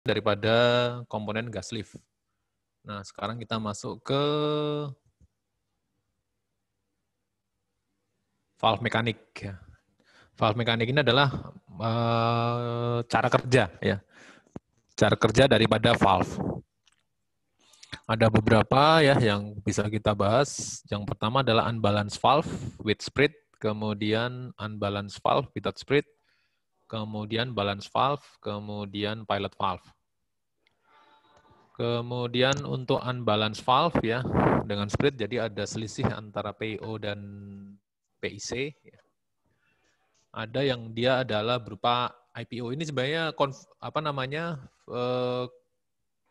daripada komponen gas lift. Nah, sekarang kita masuk ke valve mekanik. Valve mekanik ini adalah cara kerja, ya, cara kerja daripada valve. Ada beberapa ya yang bisa kita bahas. Yang pertama adalah unbalanced valve with spread, kemudian unbalanced valve without spread, kemudian balanced valve, kemudian pilot valve. Kemudian untuk unbalanced valve ya dengan spread, jadi ada selisih antara PIO dan PIC. Ada yang dia adalah berupa IPO. Ini sebenarnya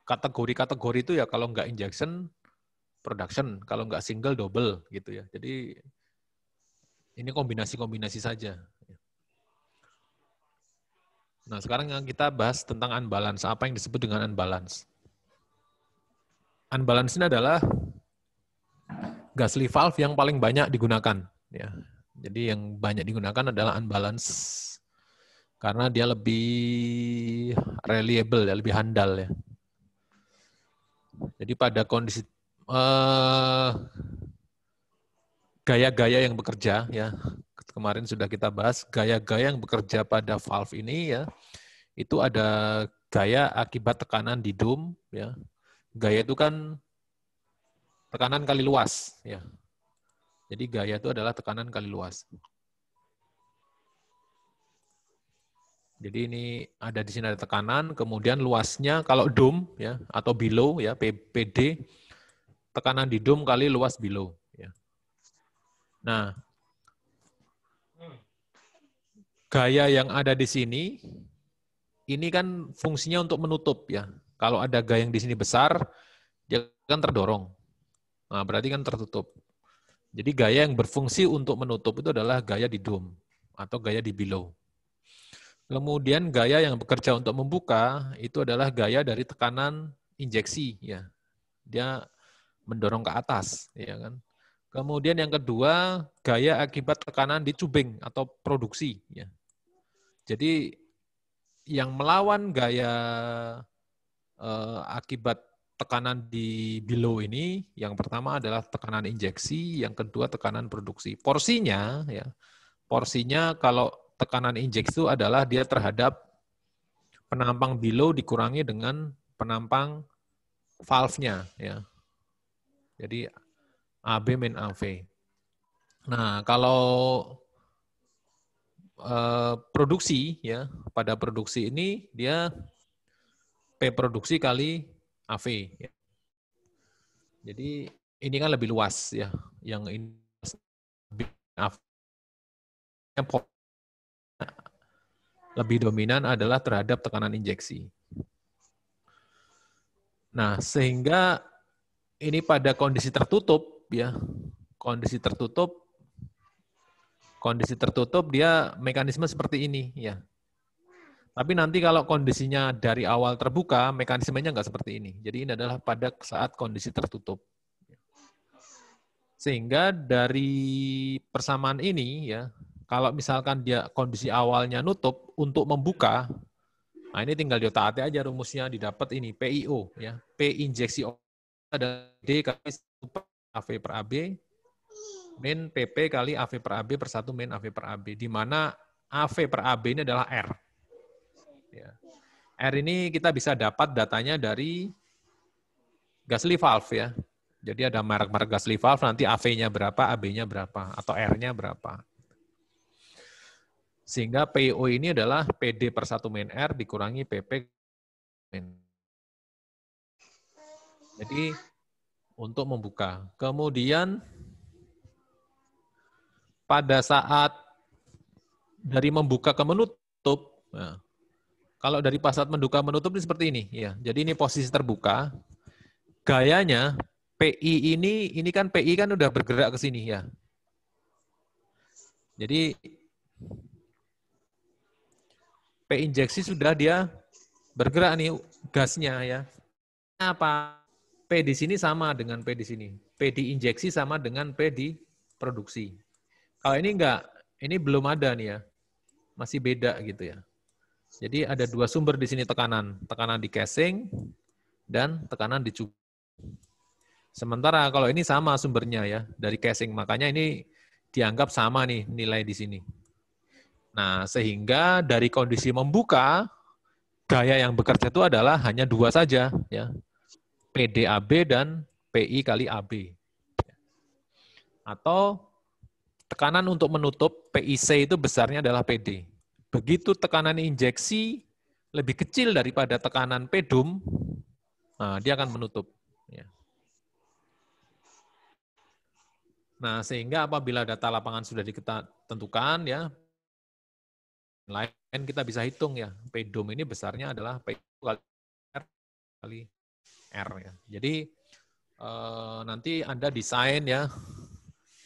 kategori-kategori itu ya, kalau nggak injection production, kalau nggak single double gitu ya. Jadi ini kombinasi-kombinasi saja. Nah, sekarang kita bahas tentang unbalance. Apa yang disebut dengan unbalance? Unbalance ini adalah gas lift valve yang paling banyak digunakan. Ya. Jadi yang banyak digunakan adalah unbalance karena dia lebih reliable, ya, lebih handal ya. Jadi pada kondisi gaya-gaya yang bekerja ya, kemarin sudah kita bahas gaya-gaya yang bekerja pada valve ini ya, itu ada gaya akibat tekanan di dome ya. Gaya itu kan tekanan kali luas ya. Jadi gaya itu adalah tekanan kali luas. Jadi ini ada di sini ada tekanan, kemudian luasnya kalau dome ya atau below ya PD, tekanan di dome kali luas below ya. Nah, gaya yang ada di sini ini kan fungsinya untuk menutup ya. Kalau ada gaya yang di sini besar, dia kan terdorong. Nah, berarti kan tertutup. Jadi gaya yang berfungsi untuk menutup itu adalah gaya di dome atau gaya di below. Kemudian gaya yang bekerja untuk membuka itu adalah gaya dari tekanan injeksi ya. Dia mendorong ke atas ya kan. Kemudian yang kedua, gaya akibat tekanan di tubing atau produksi ya. Jadi yang melawan gaya akibat tekanan di below ini, yang pertama adalah tekanan injeksi, yang kedua tekanan produksi. Porsinya ya. Porsinya kalau tekanan injeksi itu adalah dia terhadap penampang below dikurangi dengan penampang valve-nya ya. Jadi AB min AV. Nah, kalau produksi ya, pada produksi ini dia P produksi kali AV ya. Jadi ini kan lebih luas ya. Yang ini lebih dominan adalah terhadap tekanan injeksi. Nah, sehingga ini pada kondisi tertutup ya. Kondisi tertutup dia mekanisme seperti ini ya. Tapi nanti kalau kondisinya dari awal terbuka, mekanismenya nggak seperti ini. Jadi ini adalah pada saat kondisi tertutup. Sehingga dari persamaan ini ya, kalau misalkan dia kondisi awalnya nutup untuk membuka, nah ini tinggal diotak-atik aja rumusnya didapat ini PIO ya. P injeksi ada D kali AV per AB min PP kali AV per AB per 1 min AV per AB, di mana AV per AB ini adalah R. Ya. R ini kita bisa dapat datanya dari gas lift valve ya. Jadi ada merek-merek gas lift valve, nanti AV-nya berapa, AB-nya berapa, atau R-nya berapa. Sehingga PO ini adalah PD per 1 min R dikurangi PP min. Jadi untuk membuka. Kemudian pada saat dari membuka ke menutup, nah, kalau dari pas saat membuka menutup ini seperti ini. Ya. Jadi ini posisi terbuka. Gayanya PI ini kan PI kan udah bergerak ke sini ya. Jadi P injeksi sudah dia bergerak nih gasnya ya. Apa? P di sini sama dengan P di sini. P di injeksi sama dengan P di produksi. Kalau ini enggak, ini belum ada nih ya. Masih beda gitu ya. Jadi ada dua sumber di sini tekanan di casing dan tekanan di cubing. Sementara kalau ini sama sumbernya ya, dari casing, makanya ini dianggap sama nih nilai di sini. Nah, sehingga dari kondisi membuka, gaya yang bekerja itu adalah hanya dua saja, ya, PDAB dan PI kali AB. Atau tekanan untuk menutup PIC itu besarnya adalah PD. Begitu tekanan injeksi lebih kecil daripada tekanan pedum, nah, dia akan menutup. Ya. Nah, sehingga apabila data lapangan sudah ditentukan, ya, lain kita bisa hitung ya, pedum ini besarnya adalah P kali R. Ya. Jadi nanti Anda desain ya,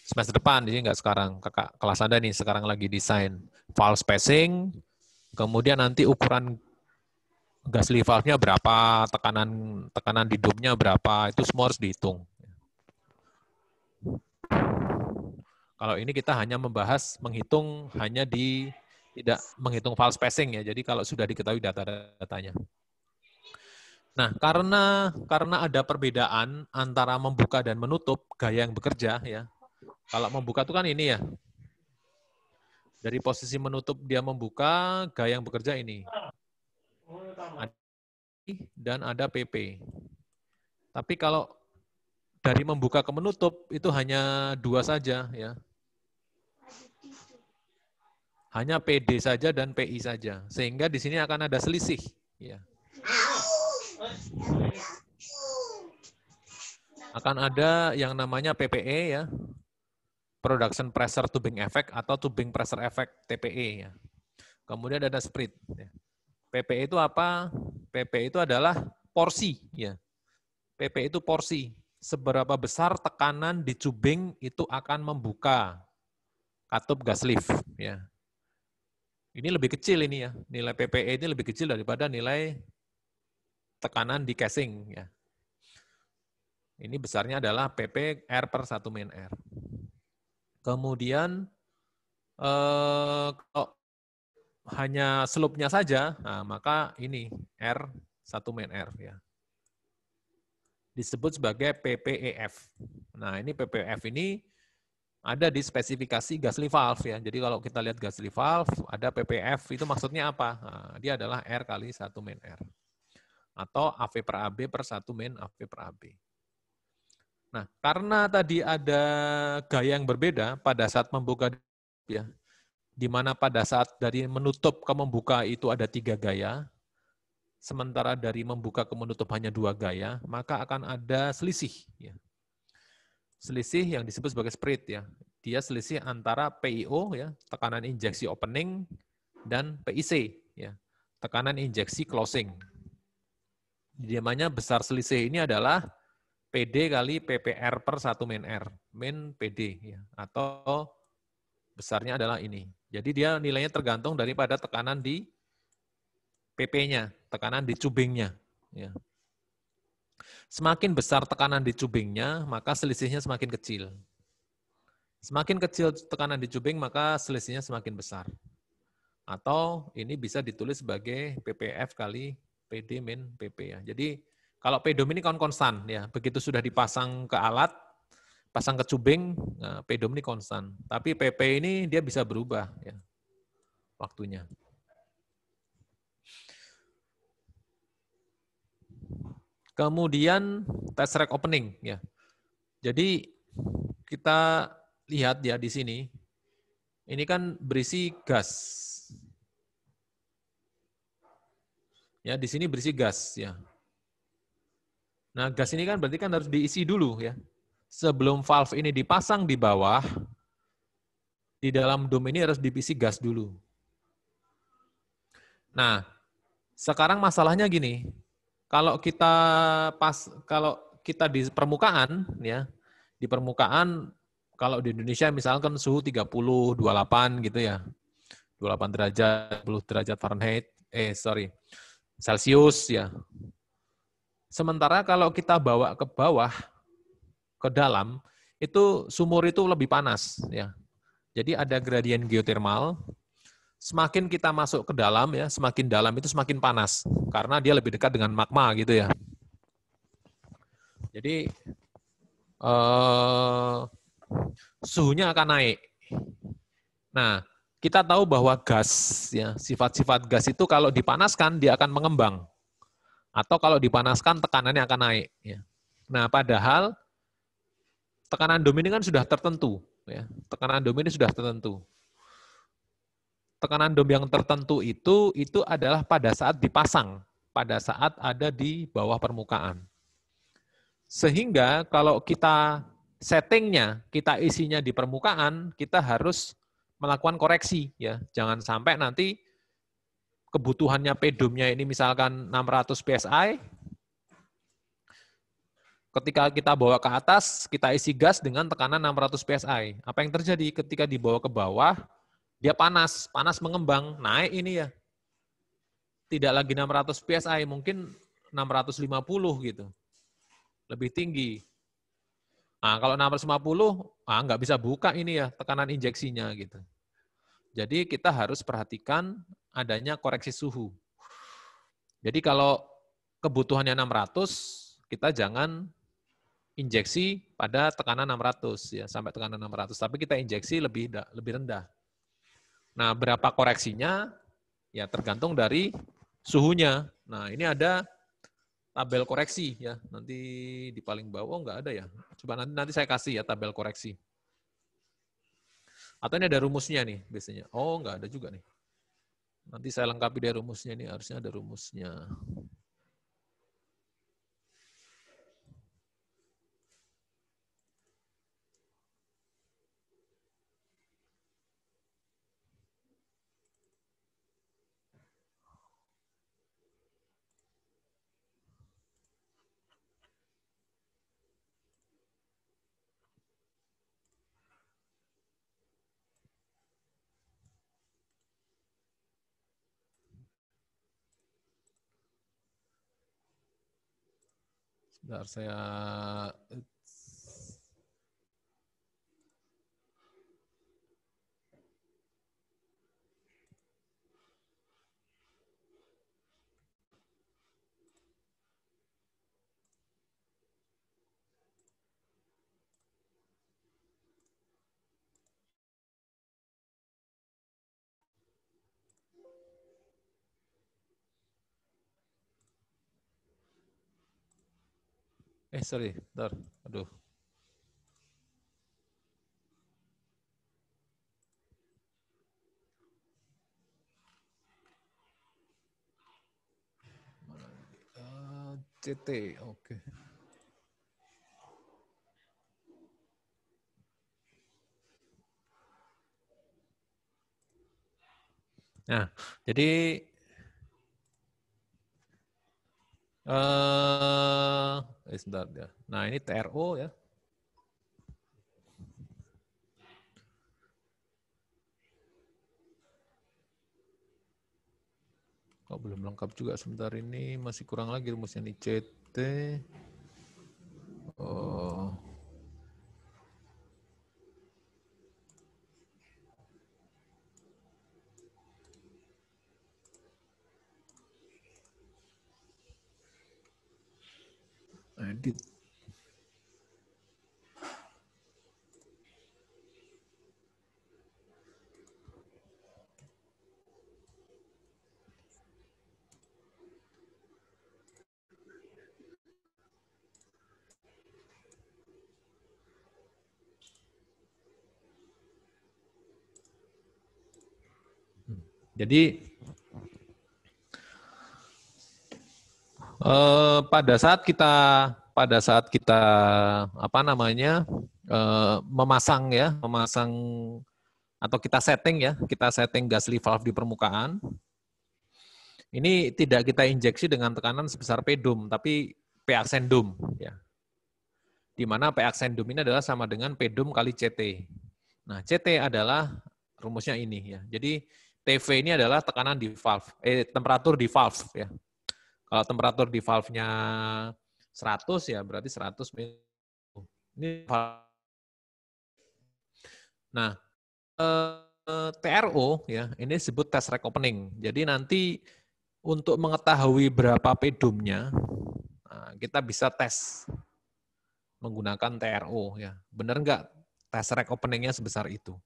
semester depan, jadi nggak sekarang, kakak kelas Anda nih sekarang lagi desain valve spacing, kemudian nanti ukuran Gasly valve-nya berapa, tekanan di dome-nya berapa, itu semua harus dihitung. Kalau ini kita hanya menghitung hanya tidak menghitung valve spacing ya, jadi kalau sudah diketahui data-datanya. Nah, karena ada perbedaan antara membuka dan menutup gaya yang bekerja ya. Kalau membuka itu kan ini ya. Dari posisi menutup dia membuka, gaya yang bekerja ini. Dan ada PP. Tapi kalau dari membuka ke menutup itu hanya dua saja ya. Hanya PD saja dan PI saja. Sehingga di sini akan ada selisih ya. Akan ada yang namanya PPE ya. Production Pressure Tubing Effect atau Tubing Pressure Effect TPE ya. Kemudian ada split. Ya. PPE itu apa? PPE itu adalah porsi ya. PPE itu porsi. Seberapa besar tekanan di tubing itu akan membuka katup gas lift ya. Ini lebih kecil ini ya. Nilai PPE ini lebih kecil daripada nilai tekanan di casing ya. Ini besarnya adalah PP R per 1 min R. Kemudian kalau hanya slope-nya saja, nah, maka ini R 1 min R ya. Disebut sebagai PPEF. Nah, ini PPEF ini ada di spesifikasi Gasly valve ya. Jadi kalau kita lihat Gasly valve, ada PPF itu maksudnya apa? Nah, dia adalah R kali 1 min R. Atau AV per AB per 1 min AV per AB. Nah, karena tadi ada gaya yang berbeda pada saat membuka ya, di mana pada saat dari menutup ke membuka itu ada 3 gaya, sementara dari membuka ke menutup hanya 2 gaya, maka akan ada selisih. Ya. Selisih yang disebut sebagai split ya. Dia selisih antara PIO ya, tekanan injeksi opening, dan PIC ya, tekanan injeksi closing. Namanya besar selisih ini adalah PD kali PPR per 1 min R, min PD ya, atau besarnya adalah ini. Jadi dia nilainya tergantung daripada tekanan di PP-nya, tekanan di cubingnya. Ya. Semakin besar tekanan di cubingnya, maka selisihnya semakin kecil. Semakin kecil tekanan di cubing, maka selisihnya semakin besar. Atau ini bisa ditulis sebagai PPF kali PD min PP ya. Jadi kalau pedom ini kan konstan ya. Begitu sudah dipasang ke alat, pasang ke cubing, nah, pedom ini konstan. Tapi PP ini dia bisa berubah ya waktunya. Kemudian test rack opening ya. Jadi kita lihat ya di sini. Ini kan berisi gas. Ya, di sini berisi gas ya. Nah, gas ini kan berarti kan harus diisi dulu ya. Sebelum valve ini dipasang di bawah, di dalam dome ini harus diisi gas dulu. Nah, sekarang masalahnya gini. Kalau kita di permukaan ya, di permukaan kalau di Indonesia misalkan suhu 30, 28 gitu ya. 28 derajat, 10 derajat Fahrenheit, Celsius ya. Sementara kalau kita bawa ke bawah, ke dalam, itu sumur itu lebih panas ya. Jadi ada gradien geotermal, semakin kita masuk ke dalam ya, semakin dalam itu semakin panas karena dia lebih dekat dengan magma gitu ya. Jadi suhunya akan naik. Nah, kita tahu bahwa gas ya, sifat-sifat gas itu kalau dipanaskan dia akan mengembang atau kalau dipanaskan tekanannya akan naik ya. Nah, padahal tekanan dom ini kan sudah tertentu ya. Tekanan dom ini sudah tertentu. Tekanan dom yang tertentu itu adalah pada saat dipasang, pada saat ada di bawah permukaan. Sehingga kalau kita settingnya, kita isinya di permukaan, kita harus melakukan koreksi ya. Jangan sampai nanti kebutuhannya pedomnya ini misalkan 600 psi, ketika kita bawa ke atas, kita isi gas dengan tekanan 600 psi. Apa yang terjadi ketika dibawa ke bawah? Dia panas, panas mengembang, naik ini ya. Tidak lagi 600 psi, mungkin 650 gitu. Lebih tinggi. Nah, kalau 650, nggak bisa buka ini ya, tekanan injeksinya gitu. Jadi kita harus perhatikan adanya koreksi suhu. Jadi kalau kebutuhannya 600, kita jangan injeksi pada tekanan 600 ya, sampai tekanan 600, tapi kita injeksi lebih rendah. Nah, berapa koreksinya? Ya tergantung dari suhunya. Nah, ini ada tabel koreksi ya. Nanti di paling bawah nggak ada ya. Coba nanti saya kasih ya tabel koreksi. Atau ini ada rumusnya nih biasanya. Oh, nggak ada juga nih. Nanti saya lengkapi dari rumusnya nih, harusnya ada rumusnya. Sebentar saya sorry, bentar. Aduh. CT, oke. Nah, jadi sebentar ya. Nah, ini TRO ya. Oh, belum lengkap juga sebentar ini, masih kurang lagi rumusnya nih CT. Oh. Edit. Jadi pada saat kita apa namanya memasang atau kita setting gas valve di permukaan. Ini tidak kita injeksi dengan tekanan sebesar P-dom, tapi P-aksendom ya. Di mana P-aksendom ini adalah sama dengan P-dom kali CT. Nah, CT adalah rumusnya ini ya. Jadi TV ini adalah tekanan di valve, temperatur di valve ya. Kalau temperatur di valve-nya 100 ya berarti 100 ini valve. Nah, TRO ya, ini disebut test rack opening. Jadi nanti untuk mengetahui berapa pedumnya, kita bisa tes menggunakan TRO ya. Benar nggak test rack openingnya sebesar itu?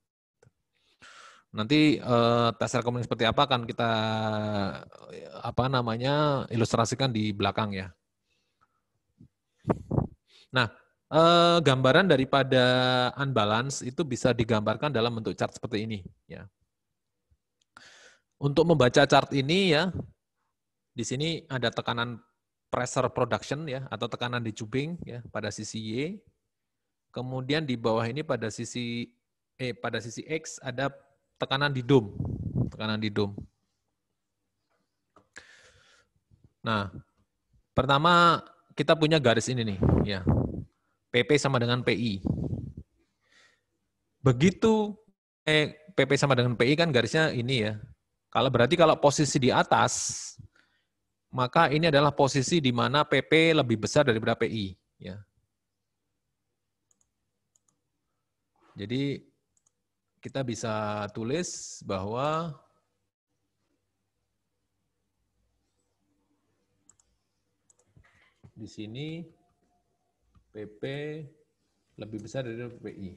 Nanti test rack opening seperti apa akan kita ilustrasikan di belakang ya. Nah, gambaran daripada unbalance itu bisa digambarkan dalam bentuk chart seperti ini ya. Untuk membaca chart ini ya, di sini ada tekanan pressure production ya atau tekanan di cubing ya pada sisi Y. Kemudian di bawah ini pada sisi X ada tekanan di dome, tekanan di dome. Nah, pertama kita punya garis ini nih ya. PP sama dengan PI. Begitu PP sama dengan PI kan garisnya ini ya. Kalau posisi di atas, maka ini adalah posisi di mana PP lebih besar daripada PI. Ya. Jadi kita bisa tulis bahwa di sini PP lebih besar dari PI.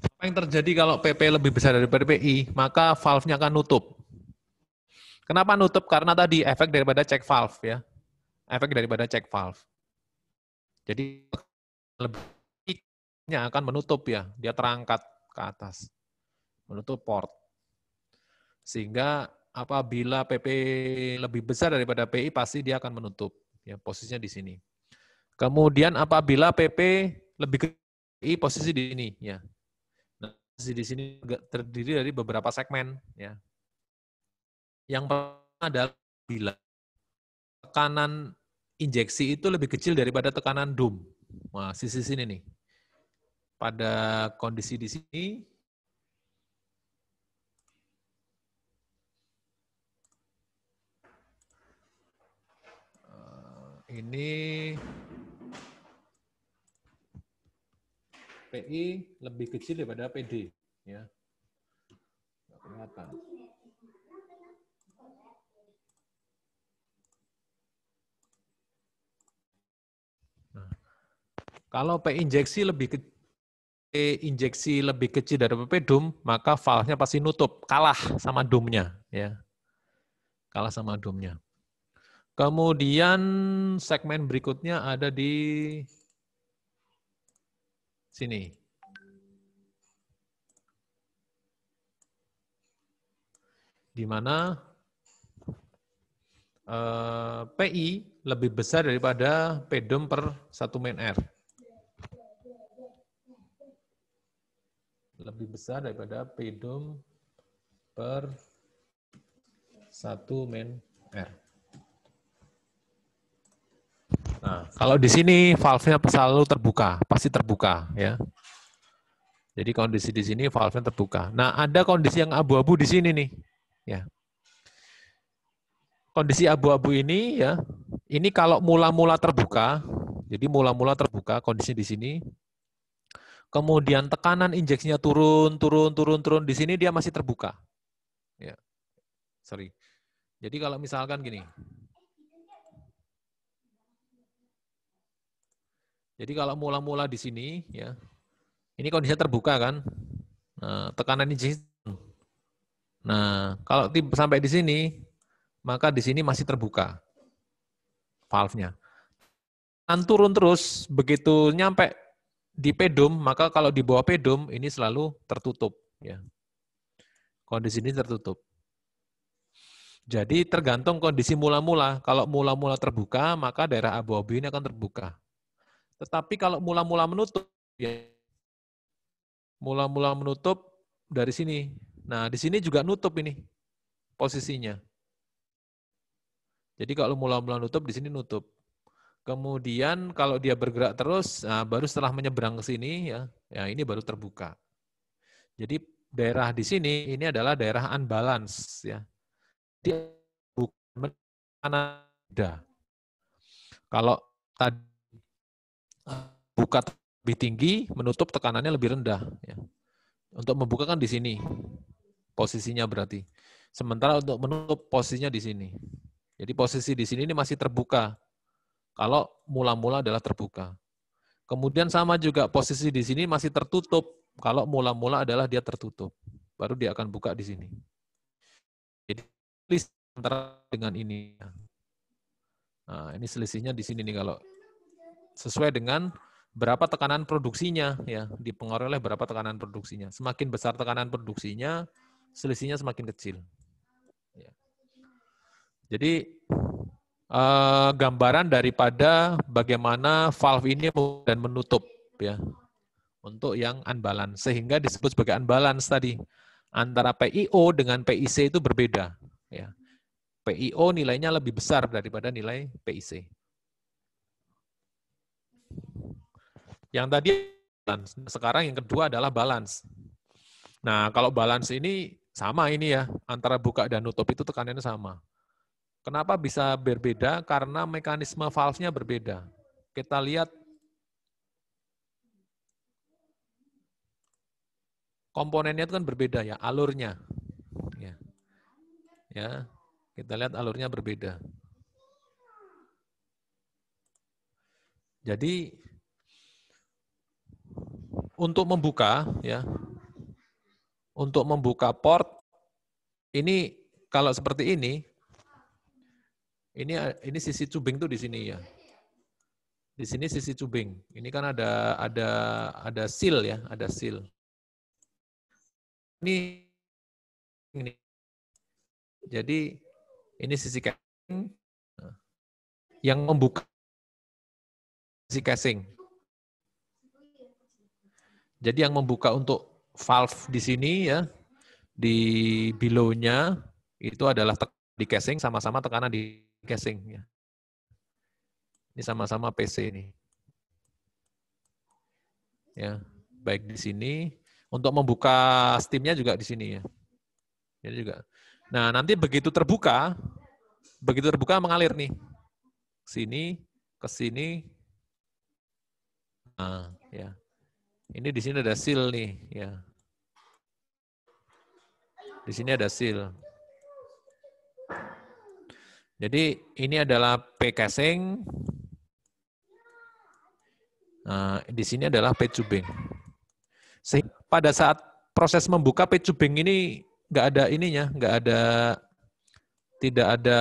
Apa yang terjadi kalau PP lebih besar daripada PI? Maka valve-nya akan nutup. Kenapa nutup? Karena tadi efek daripada check valve ya. Efek daripada check valve. Jadi lebihnya akan menutup ya, dia terangkat ke atas, menutup port. Sehingga apabila PP lebih besar daripada PI pasti dia akan menutup, ya posisinya di sini. Kemudian apabila PP lebih ke PI posisi di sini, ya. Nah, posisi di sini terdiri dari beberapa segmen, ya. Yang pertama adalah bila tekanan injeksi itu lebih kecil daripada tekanan dome. Nah, sisi sini nih. Pada kondisi di sini, ini PI lebih kecil daripada PD, ya. Nggak kelihatan. Nah, kalau P injeksi lebih kecil dari PP dome, maka valve-nya pasti nutup, kalah sama dome-nya, ya. Kalah sama dome-nya. Kemudian segmen berikutnya ada di sini. Di mana PI lebih besar daripada P dome per 1 main R. Lebih besar daripada P dome per 1 main R. Nah, kalau di sini valve-nya selalu terbuka, pasti terbuka ya. Jadi kondisi di sini valve-nya terbuka. Nah, ada kondisi yang abu-abu di sini nih. Ya. Kondisi abu-abu ini ya, ini kalau mula-mula terbuka, jadi mula-mula terbuka kondisi di sini. Kemudian tekanan injeksinya turun, di sini dia masih terbuka. Ya. Sorry. Jadi kalau misalkan gini. Jadi kalau mula-mula di sini ya, ini kondisinya terbuka kan. Nah, tekanan injeksi. Nah, kalau sampai di sini, maka di sini masih terbuka valve-nya. Dan turun terus, begitu nyampe di pedum, maka kalau di bawah pedum ini selalu tertutup. Ya. Kondisi ini tertutup. Jadi tergantung kondisi mula-mula. Kalau mula-mula terbuka, maka daerah abu-abu ini akan terbuka. Tetapi kalau mula-mula menutup, ya mula-mula menutup dari sini. Nah, di sini juga nutup ini posisinya. Jadi kalau mula-mula nutup, di sini nutup. Kemudian kalau dia bergerak terus, nah baru setelah menyeberang ke sini, ya ini baru terbuka. Jadi daerah di sini ini adalah daerah unbalance ya. Dia bukan ada. Kalau tadi buka lebih tinggi, menutup tekanannya lebih rendah ya. Untuk membuka kan di sini posisinya berarti. Sementara untuk menutup posisinya di sini. Jadi posisi di sini ini masih terbuka. Kalau mula-mula adalah terbuka. Kemudian sama juga posisi di sini masih tertutup. Kalau mula-mula adalah dia tertutup. Baru dia akan buka di sini. Jadi selisih antara dengan ini. Nah, ini selisihnya di sini nih kalau sesuai dengan berapa tekanan produksinya ya, dipengaruhi oleh berapa tekanan produksinya. Semakin besar tekanan produksinya, selisihnya semakin kecil. Ya. Jadi gambaran daripada bagaimana valve ini dan menutup ya untuk yang unbalance, sehingga disebut sebagai unbalance tadi. Antara PiO dengan PiC itu berbeda ya. PiO nilainya lebih besar daripada nilai PiC. Yang tadi balance, sekarang yang kedua adalah balance. Nah, kalau balance ini sama ini ya, antara buka dan nutup itu tekanannya sama. Kenapa bisa berbeda? Karena mekanisme valve-nya berbeda. Kita lihat komponennya itu kan berbeda ya, alurnya. Ya, kita lihat alurnya berbeda. Jadi untuk membuka ya, untuk membuka port ini kalau seperti ini sisi cubing tuh di sini ya. Di sini sisi cubing. Ini kan ada seal ya, ada seal. Ini jadi ini sisi casing yang membuka sisi casing. Jadi yang membuka untuk valve di sini ya, di below-nya itu adalah di casing, sama-sama tekanan di casing ya. Ini sama-sama PC ini. Ya, baik di sini untuk membuka steam-nya juga di sini ya. Ini juga. Nah, nanti begitu terbuka mengalir nih. Sini, ke sini. Nah, ya. Ini di sini ada seal nih, ya. Di sini ada seal. Jadi ini adalah P casing. Nah, di sini adalah P tubing. Sehingga pada saat proses membuka P tubing ini nggak ada ininya, tidak ada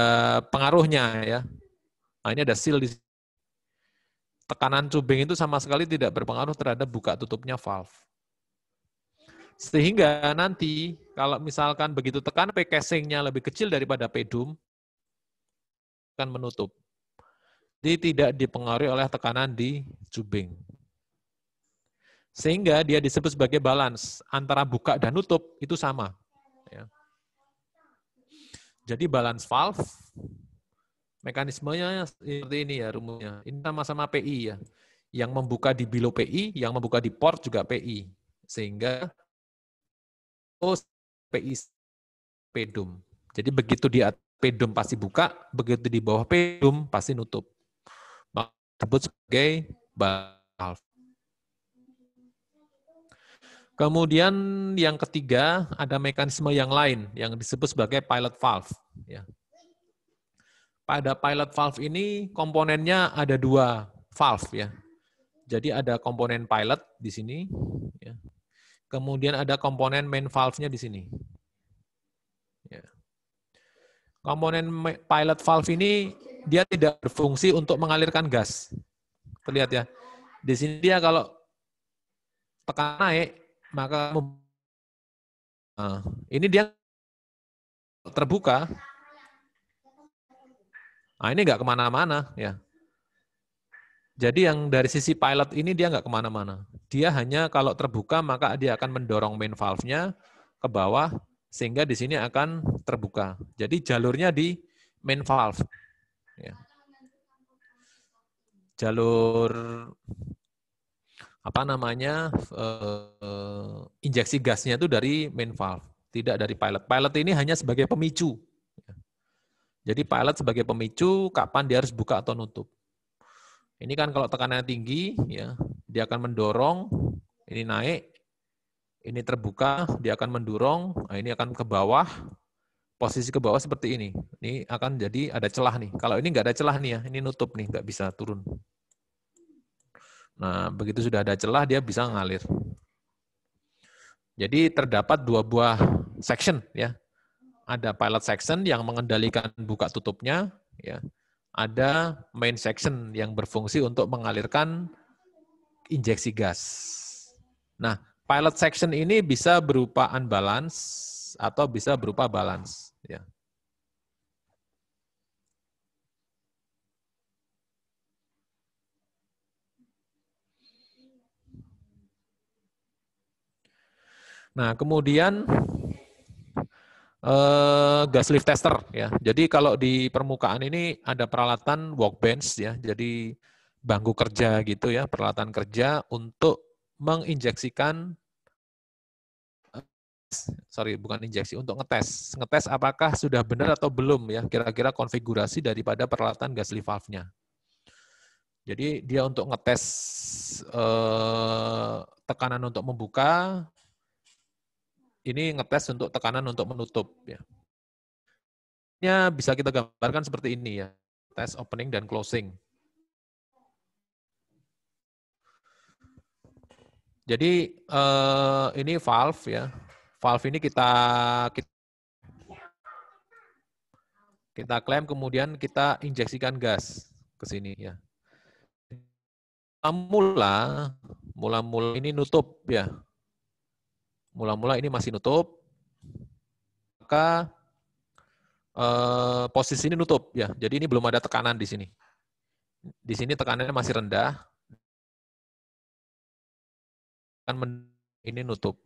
pengaruhnya ya. Nah, ini ada seal di sini. Tekanan tubing itu sama sekali tidak berpengaruh terhadap buka tutupnya valve. Sehingga nanti kalau misalkan begitu tekanan P casing-nya lebih kecil daripada P dum, akan menutup. Jadi tidak dipengaruhi oleh tekanan di tubing. Sehingga dia disebut sebagai balance antara buka dan nutup itu sama. Ya. Jadi balance valve mekanismenya seperti ini ya rumusnya. Ini sama-sama PI ya. Yang membuka di below PI, yang membuka di port juga PI. Sehingga PI pedum. Jadi begitu di atas pedum pasti buka, begitu di bawah pedum pasti nutup. Maka disebut sebagai valve. Kemudian yang ketiga ada mekanisme yang lain yang disebut sebagai pilot valve. Ya. Pada pilot valve ini komponennya ada dua valve ya. Jadi ada komponen pilot di sini, ya. Kemudian ada komponen main valve-nya di sini. Ya. Komponen pilot valve ini dia tidak berfungsi untuk mengalirkan gas. Terlihat ya. Di sini dia kalau tekan naik, maka ini dia terbuka. Nah, ini nggak kemana-mana ya. Jadi yang dari sisi pilot ini dia nggak kemana-mana. Dia hanya kalau terbuka maka dia akan mendorong main valve-nya ke bawah sehingga di sini akan terbuka. Jadi jalurnya di main valve. Ya. Jalur apa namanya injeksi gasnya itu dari main valve, tidak dari pilot. Pilot ini hanya sebagai pemicu. Jadi pilot sebagai pemicu kapan dia harus buka atau nutup. Ini kan kalau tekanannya tinggi, ya dia akan mendorong, ini naik, ini terbuka, dia akan mendorong, nah ini akan ke bawah, posisi ke bawah seperti ini. Ini akan jadi ada celah nih. Kalau ini nggak ada celah nih ya, ini nutup nih, nggak bisa turun. Nah, begitu sudah ada celah, dia bisa ngalir. Jadi terdapat dua buah section ya. Ada pilot section yang mengendalikan buka tutupnya, ya. Ada main section yang berfungsi untuk mengalirkan injeksi gas. Nah, pilot section ini bisa berupa unbalance atau bisa berupa balance, ya. Nah, kemudian gas lift tester ya. Jadi kalau di permukaan ini ada peralatan workbench ya. Jadi bangku kerja gitu ya, peralatan kerja untuk menginjeksikan bukan injeksi, untuk ngetes. Ngetes apakah sudah benar atau belum ya, kira-kira konfigurasi daripada peralatan gas lift valve-nya. Jadi dia untuk ngetes tekanan untuk membuka, ini ngetes untuk tekanan untuk menutup ya. Bisa kita gambarkan seperti ini ya, tes opening dan closing. Jadi ini valve ya, valve ini kita klaim kemudian kita injeksikan gas ke sini ya. Mula-mula ini nutup ya, mula-mula ini masih nutup, maka posisi ini nutup ya. Jadi ini belum ada tekanan di sini. Di sini tekanannya masih rendah, kan ini nutup.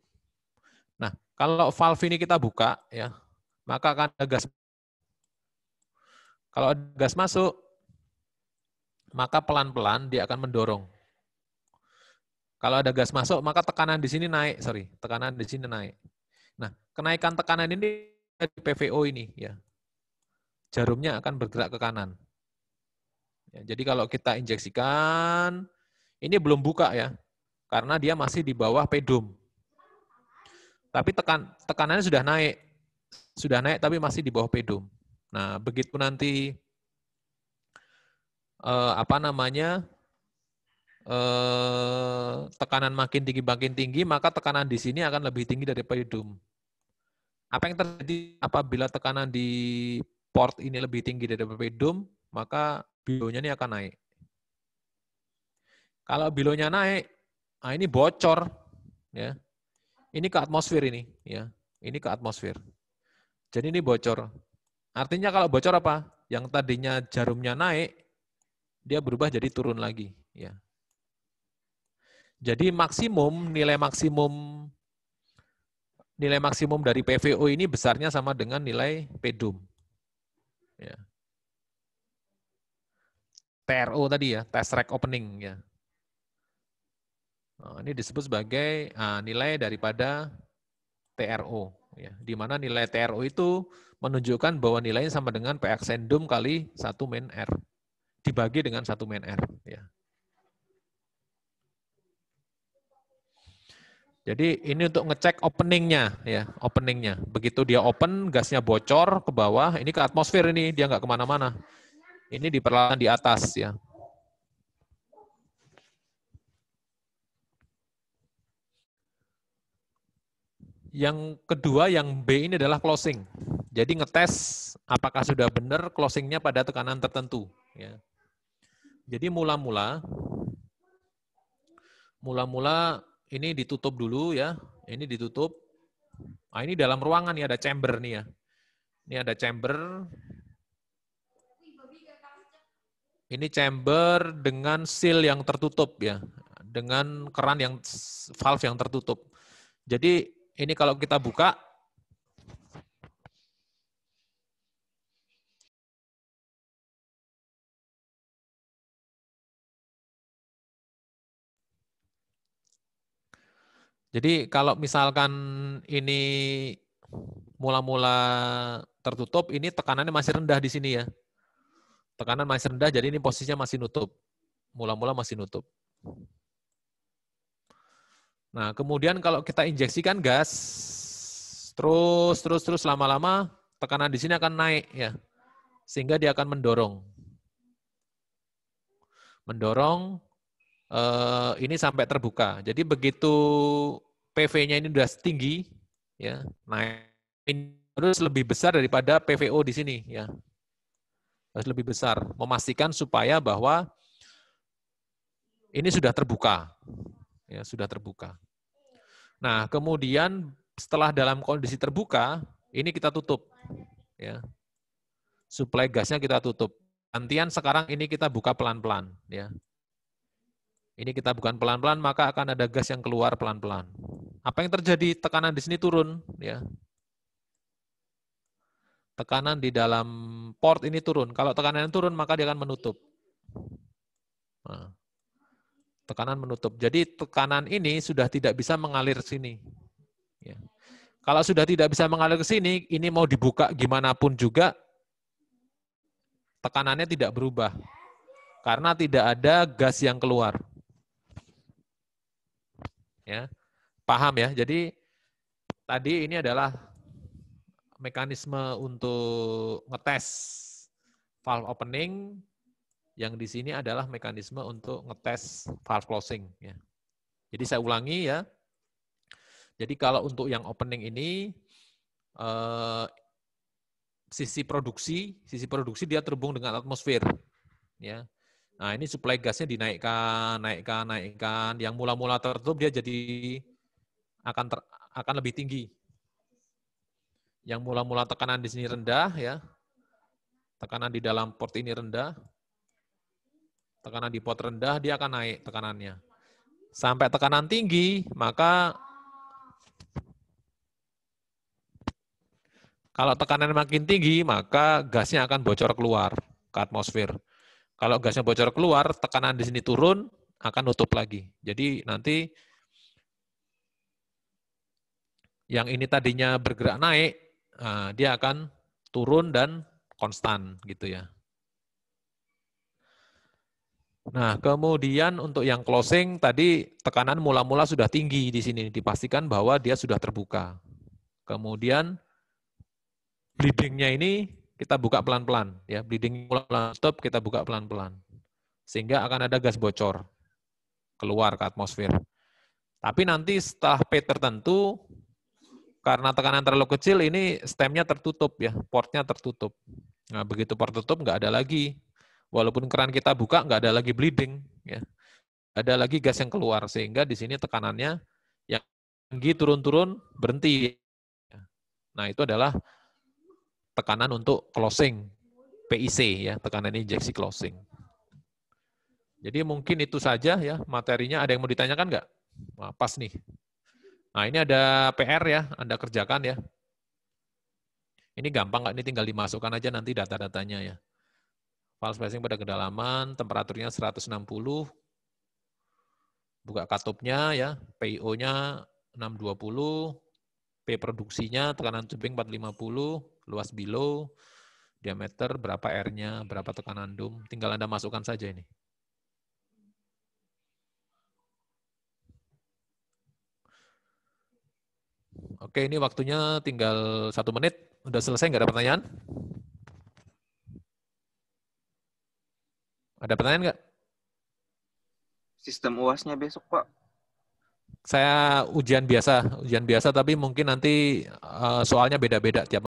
Nah, kalau valve ini kita buka ya, maka akan ada gas. Kalau ada gas masuk, maka pelan-pelan dia akan mendorong. Kalau ada gas masuk, maka tekanan di sini naik, tekanan di sini naik. Nah, kenaikan tekanan ini dari PVO ini ya. Jarumnya akan bergerak ke kanan. Ya, jadi kalau kita injeksikan, ini belum buka ya, karena dia masih di bawah pedum. Tapi tekanannya sudah naik tapi masih di bawah pedum. Nah, begitu nanti tekanan makin tinggi, maka tekanan di sini akan lebih tinggi dari pedum. Apa yang terjadi apabila tekanan di port ini lebih tinggi dari pedum, maka bilonya ini akan naik. Kalau bilonya naik, nah ini bocor, ya. Ini ke atmosfer ini, ya. Ini ke atmosfer. Jadi ini bocor. Artinya kalau bocor apa? Yang tadinya jarumnya naik, dia berubah jadi turun lagi, ya. Jadi nilai maksimum dari PVO ini besarnya sama dengan nilai pedum. Ya. TRO tadi ya, test rack opening ya. Nah, ini disebut sebagai nilai daripada TRO. Ya, di mana nilai TRO itu menunjukkan bahwa nilainya sama dengan P accendum kali 1 min R. Dibagi dengan 1 min R. Ya. Jadi ini untuk ngecek openingnya, ya, openingnya. Begitu dia open, gasnya bocor ke bawah, ini ke atmosfer ini, dia nggak kemana-mana. Ini di peralatan di atas, ya. Yang kedua, yang B ini adalah closing. Jadi ngetes apakah sudah benar closingnya pada tekanan tertentu. Ya. Jadi mula-mula ini ditutup dulu ya. Ini ditutup. Nah, ini dalam ruangan nih ada chamber nih ya. Ini ada chamber. Ini chamber dengan seal yang tertutup ya. Dengan keran yang valve yang tertutup. Jadi ini kalau kita buka, Jadi kalau misalkan ini mula-mula tertutup, ini tekanannya masih rendah di sini ya. Tekanan masih rendah, jadi ini posisinya masih nutup. Mula-mula masih nutup. Nah, kemudian kalau kita injeksikan gas, terus lama-lama tekanan di sini akan naik ya. Sehingga dia akan mendorong. Ini sampai terbuka. Jadi begitu PV-nya ini sudah tinggi, ya, naik terus lebih besar daripada PVO di sini, ya, harus lebih besar. Memastikan supaya bahwa ini sudah terbuka, ya, sudah terbuka. Nah, kemudian setelah dalam kondisi terbuka, ini kita tutup, ya, suplai gasnya kita tutup. Gantian sekarang ini kita buka pelan-pelan, ya. Ini kita bukan pelan-pelan, maka akan ada gas yang keluar pelan-pelan. Apa yang terjadi? Tekanan di sini turun, ya. Tekanan di dalam port ini turun. Kalau tekanan turun, maka dia akan menutup. Nah, tekanan menutup. Jadi tekanan ini sudah tidak bisa mengalir ke sini. Ya. Kalau sudah tidak bisa mengalir ke sini, ini mau dibuka gimana pun juga, tekanannya tidak berubah. Karena tidak ada gas yang keluar. Ya, paham ya? Jadi tadi ini adalah mekanisme untuk ngetes valve opening, yang di sini adalah mekanisme untuk ngetes valve closing. Ya. Jadi saya ulangi ya. Jadi kalau untuk yang opening ini, sisi produksi dia terhubung dengan atmosfer. Ya. Nah ini suplai gasnya dinaikkan, naikkan. Yang mula-mula tertutup dia jadi akan lebih tinggi. Yang mula-mula tekanan di sini rendah, ya, tekanan di dalam port ini rendah, tekanan di port rendah, dia akan naik tekanannya. Sampai tekanan tinggi, maka kalau tekanan makin tinggi, maka gasnya akan bocor keluar ke atmosfer. Kalau gasnya bocor keluar, tekanan di sini turun, akan nutup lagi. Jadi nanti yang ini tadinya bergerak naik, dia akan turun dan konstan gitu ya. Nah, kemudian untuk yang closing tadi tekanan mula-mula sudah tinggi di sini, dipastikan bahwa dia sudah terbuka. Kemudian bleeding-nya ini kita buka pelan-pelan, ya, bleeding mulai stop, kita buka pelan-pelan. Sehingga akan ada gas bocor keluar ke atmosfer. Tapi nanti setelah P tertentu, karena tekanan terlalu kecil, ini stemnya tertutup, ya, portnya tertutup. Nah, begitu port tutup, nggak ada lagi. Walaupun keran kita buka, nggak ada lagi bleeding. Ya. Ada lagi gas yang keluar, sehingga di sini tekanannya yang tinggi turun-turun berhenti. Nah, itu adalah tekanan untuk closing, PIC, ya, tekanan injeksi closing. Jadi mungkin itu saja ya materinya. Ada yang mau ditanyakan nggak? Wah, pas nih. Nah, ini ada PR ya, Anda kerjakan ya. Ini gampang nggak? Ini tinggal dimasukkan aja nanti data-datanya ya. Valve spacing pada kedalaman, temperaturnya 160, buka katupnya ya, PIO-nya 620, P produksinya, tekanan tubing 450, luas below, diameter, berapa R-nya, berapa tekanan dom, tinggal Anda masukkan saja ini. Oke, ini waktunya tinggal 1 menit. Udah selesai, nggak ada pertanyaan? Ada pertanyaan nggak? Sistem UAS-nya besok, Pak. Saya ujian biasa tapi mungkin nanti soalnya beda-beda tiap